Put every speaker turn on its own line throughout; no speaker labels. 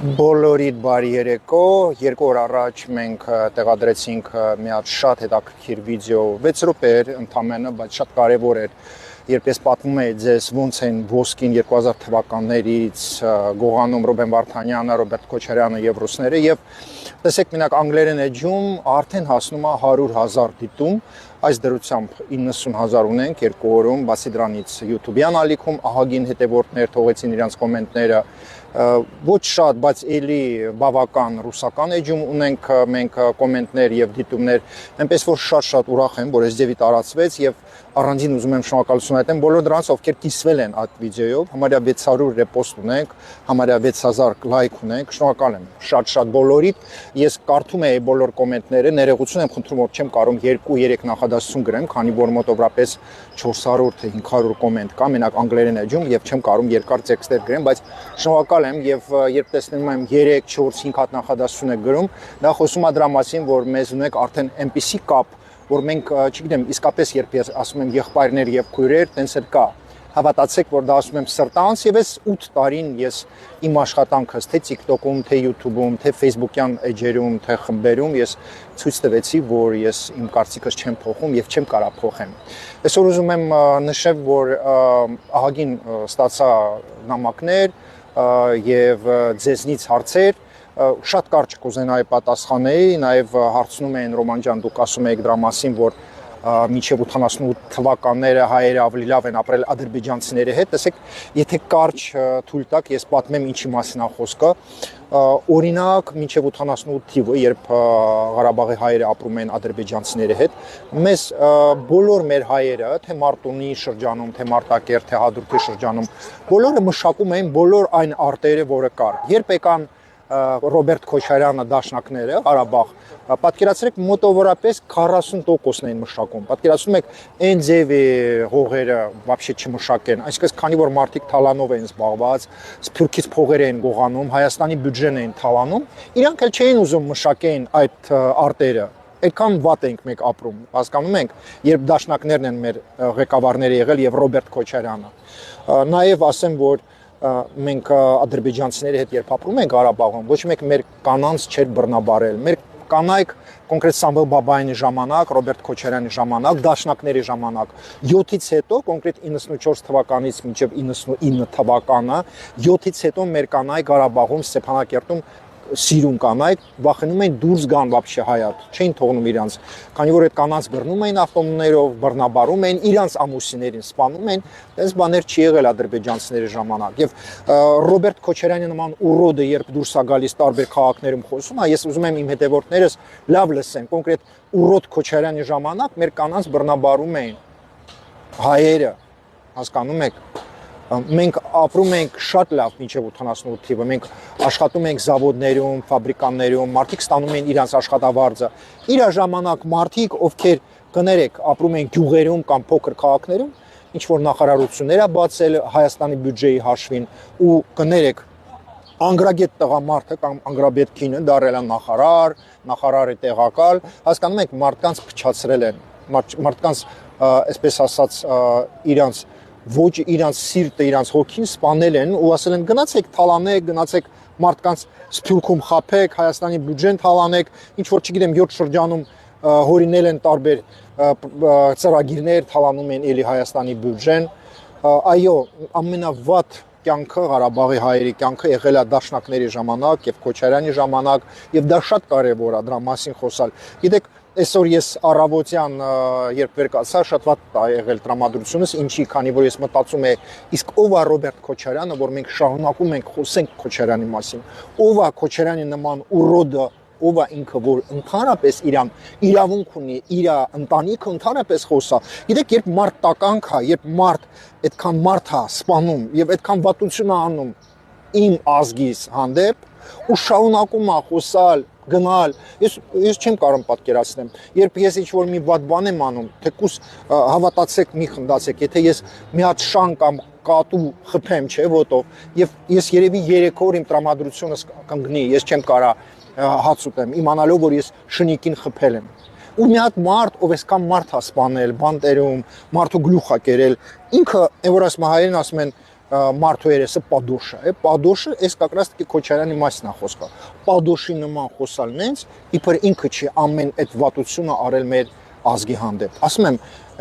Բոլորիդ բարի երեկո, երկու օր առաջ մենք տեղադրեցինք մի հատ շատ հետաքրքիր վիդեո, 6 րոպե էր ընդամենը, բայց շատ կարևոր էր, երբ ես պատմում էի ձեզ ոնց են ոսկին 2000 թվականներից գողանում Ռոբեն Վարդանյանը, Ռոբերտ Քոչարյանը եւ ռուսները եւ տեսեք մենակ անգլերեն էջում արդեն հասնում է 100,000 դիտում, այս դրությամբ 90,000 ունենք երկու օրում, բացի դրանից YouTube-յան ալիքում ահագին հետևորդներ թողեցին իրենց կոմենտները ոչ շատ, բայց էլի բավական ռուսական էջում ունենք մենք կոմենտներ եւ դիտումներ, այնպես որ շատ ուրախ եմ, որ այս ձևի տարածվեց եւ առանձին ուզում եմ շնորհակալություն հայտնել բոլոր դրանց, ովքեր կիսվել են այդ վիդեոյով, համարյա 600 ռեպոստ ունենք, համարյա 6000 լայք ունենք, շնորհակալ եմ շատ բոլորիդ, ես կարդում էի բոլոր կոմենտները, ներողություն եմ խնդրում, որ չեմ կարող 2-3 նախադասություն գրեմ, քանի որ մոտավորապես 400 թե 500 կոմենտ կա, մենակ անգլերեն էջում եւ չեմ կարող երկար տեքստեր գրեմ, բայց շնորհակալ եմ եւ երբ տեսնում եմ 3, 4, 5 հատ նախադասություն եք գրում, դա խոսում է դրա մասին, որ մեզ ունեք արդեն այնպիսի կապ, որ մենք, չգիտեմ, իսկապես երբ ես ասում եմ եղբայրներ եւ քույրեր, տենց էլ կա։ Հավատացեք, որ դա ասում եմ սրտանց եւ այս 8 տարին ես իմ աշխատանքս թե TikTok-ում, թե YouTube-ում, թե Facebook-յան էջերում, թե խմբերում ես ցույց տվեցի, որ ես իմ կարծիքս չեմ փոխում եւ չեմ կարող փոխեմ։ Այսօր ուզում եմ նշել, որ ահագին ստացա նամակներ եւ ձեզնից հարցեր շատ կարճ կուզենայի պատասխանել, նաև հարցնում էին Ռոման ջան, դուք ասում եք դրա մասին, որ մինչև 88 թվականները հայերը ավելի լավ են ապրել ադրբեջանցիների հետ, տեսեք, եթե կարճ թույլ տաք, ես պատմեմ ինչի մասին է խոսքը, օրինակ մինչև 88 թիվը, երբ Ղարաբաղի հայերը ապրում են ադրբեջանցիների հետ, մեզ բոլոր մեր հայերը, թե Մարտունի շրջանում, թե Մարտակերտ, թե Հադրութի շրջանում, բոլորը մշակում էին բոլոր այն արտերը, որը կար։ Երբ եկան Ռոբերտ Քոչարյանը դաշնակները, Ղարաբաղ, պատկերացրեք մոտավորապես 40%-ն էին մշակում։ Պատկերացնում եք, այն ձևի հողերը вообще չմշակեն, այսինքն քանի որ մարդիկ թալանով էին զբաղված, սփյուռքից փողեր էին գողանում, Հայաստանի բյուջեն էին թալանում, իրանք էլ չէին ուզում մշակեն այդ արտերը։ Այդքան վատ ենք մենք ապրում, հասկանում ենք, երբ դաշնակներն են մեր ղեկավարները եղել եւ Ռոբերտ Քոչարյանը։ Նաեւ ասեմ, որ մենք ադրբեջանցիների հետ երբ ապրում ենք Ղարաբաղում, ոչ մեկ մեր կանանց չէր բռնաբարել։ Մեր կանայք կոնկրետ Սամվել Բաբայանի ժամանակ, Ռոբերտ Քոչարյանի ժամանակ, դաշնակների ժամանակ 7-ից հետո, կոնկրետ 94 թվականից մինչև 99 թվականը, 7-ից հետո մեր կանայք Ղարաբաղում, Ստեփանակերտում սիրուն կանայք վախենում էին դուրս գան вообще հայատ, չէին թողնում իրանց, քանի որ այդ կանանց բռնում էին ավտոմобիլներով, բռնաբարում էին, իրանց ամուսիներին սպանում էին, այնպես բաներ չի եղել ադրբեջանցիների ժամանակ։ Եվ Ռոբերտ Քոչարյանի նման ուրոդը երբ դուրս է գալիս տարբեր քաղաքներում խոսում, ես ուզում եմ իմ հետևորդներս լավ լսեն, կոնկրետ ուրոդ Քոչարյանի ժամանակ մեր կանանց բռնաբարում էին հայերը, հասկանում եք։ Մենք ապրում ենք շատ լավ մինչև 88 թիվը, մենք աշխատում ենք զավոդներում, ֆաբրիկաներում, մարդիկ ստանում են իրանց աշխատավարձը։ Իր ժամանակ մարդիկ, ովքեր կներեք, ապրում են գյուղերում կամ փոքր քաղաքներում, ինչ որ նախարարություններ է բացել Հայաստանի բյուջեի հաշվին ու կներեք, անգրագետ տղամարդը կամ անգրաբեդ կինը դարել է նախարար, նախարարի տեղակալ, հասկանում եք, մարդկանց փչացրել են, մարդկանց, այսպես ասած, իրանց ոչ իրանց սիրտը, իրանց հոգին սպանել են ու ասել են գնացեք թալանեք, գնացեք մարդկանց Սփյուռքում խաբեք, Հայաստանի բյուջեն թալանեք, ինչ որ չգիտեմ 7 շրջանում հորինել են տարբեր ծրագիրներ, թալանում են էլի Հայաստանի բյուջեն։ Այո, ամենավատ կյանքը Ղարաբաղի հայերի կյանքը եղել է դաշնակների ժամանակ եւ Քոչարյանի ժամանակ եւ դա շատ կարեւոր է դրա մասին խոսալ։ Գիտեք, այսօր ես առավոտյան երբ վերկացա շատ վատ է եղել տրամադրությունս, ինչի, քանի որ ես մտածում եմ, իսկ ով է Ռոբերտ Քոչարյանը, որ մենք շարունակում ենք խոսենք Քոչարյանի մասին, ով է Քոչարյանի նման ուրոդը, ով է ինքը, որ ընդհանրապես իրավունք ունի, իր ընտանիքը ընդհանրապես խոսա։ Գիտեք, երբ մարդ տականք է, երբ մարդ այդքան մարդ է սպանում եւ այդքան վատություն է անում իմ ազգիս հանդեպ ու շարունակում է խոսալ, գնալ, ես չեմ կարող պատկերացնեմ, երբ ես ինչ-որ մի վատ բան եմ անում, թեկուզ հավատացեք, մի խնդացեք, եթե ես մի հատ շան կամ կատու խփեմ, չէ, ոտով, եւ ես երևի 3 օր իմ տրամադրությունս կընկնի, ես չեմ կարող հաց ուտեմ, իմանալով, որ ես շնիկին խփել եմ։ Ու մի հատ մարդ, ով այսքան մարդ է սպանել, բանտերում, մարդու գլուխ է կերել, ինքը, որ ասում հայերեն ասում են, մարդու երեսը падոշը է, падոշը այս как раз таки Քոչարյանի մասն է խոսքը, падոշի նման խոսալ նենց, իբր ինքը չի ամեն այդ վատությունը արել մեր ազգի հանդեպ, ասում եմ,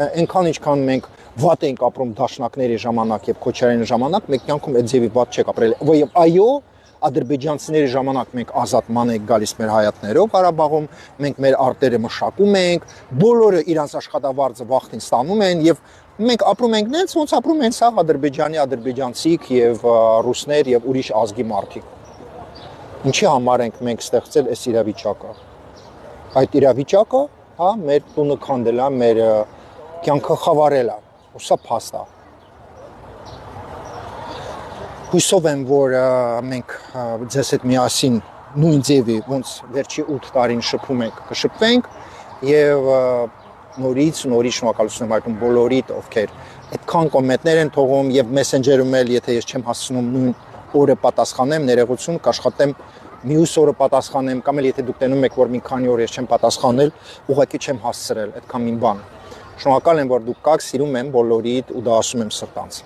այնքան ինչքան մենք վատ ենք ապրում դաշնակների ժամանակ եւ Քոչարյանի ժամանակ, մենք կյանքում այդ ձևի վատ չեք ապրել, եւ այո, ադրբեջանցիների ժամանակ մենք ազատման ենք գալիս մեր հայատներով Ղարաբաղում, մենք մեր արտերը մշակում ենք, բոլորը իրանց աշխատավարձը վախտին ստանում են եւ մենք ապրում ենք նենց ոնց ապրում են սաղ ադրբեջանցիք եւ ռուսներ եւ ուրիշ ազգի մարդիկ։ Ինչի համար ենք մենք ստեղծել այս իրավիճակը։ Այդ իրավիճակը, հա, մեր տունը քանդել է, մեր կյանքը խավարել է, ու սա փաստ է։ Հույսով եմ, որ մենք ձեզ հետ միասին նույն ձևի ոնց վերջի 8 տարին շփում ենք, կշփվենք եւ նորից շնորհակալություն եմ հայտնում բոլորիդ, ովքեր այդքան կոմենտներ են թողում եւ մեսենջերում էլ, եթե ես չեմ հասցնում նույն օրը պատասխանեմ, ներողություն, կաշխատեմ մյուս օրը պատասխանեմ, կամ էլ եթե դուք տենում եք, որ մի քանի օր ես չեմ պատասխանել, ուղղակի չեմ հասցրել այդքան մի բան։ Շնորհակալ եմ, որ դուք կաք, սիրում եմ բոլորիդ ու դա ասում եմ սրտանց։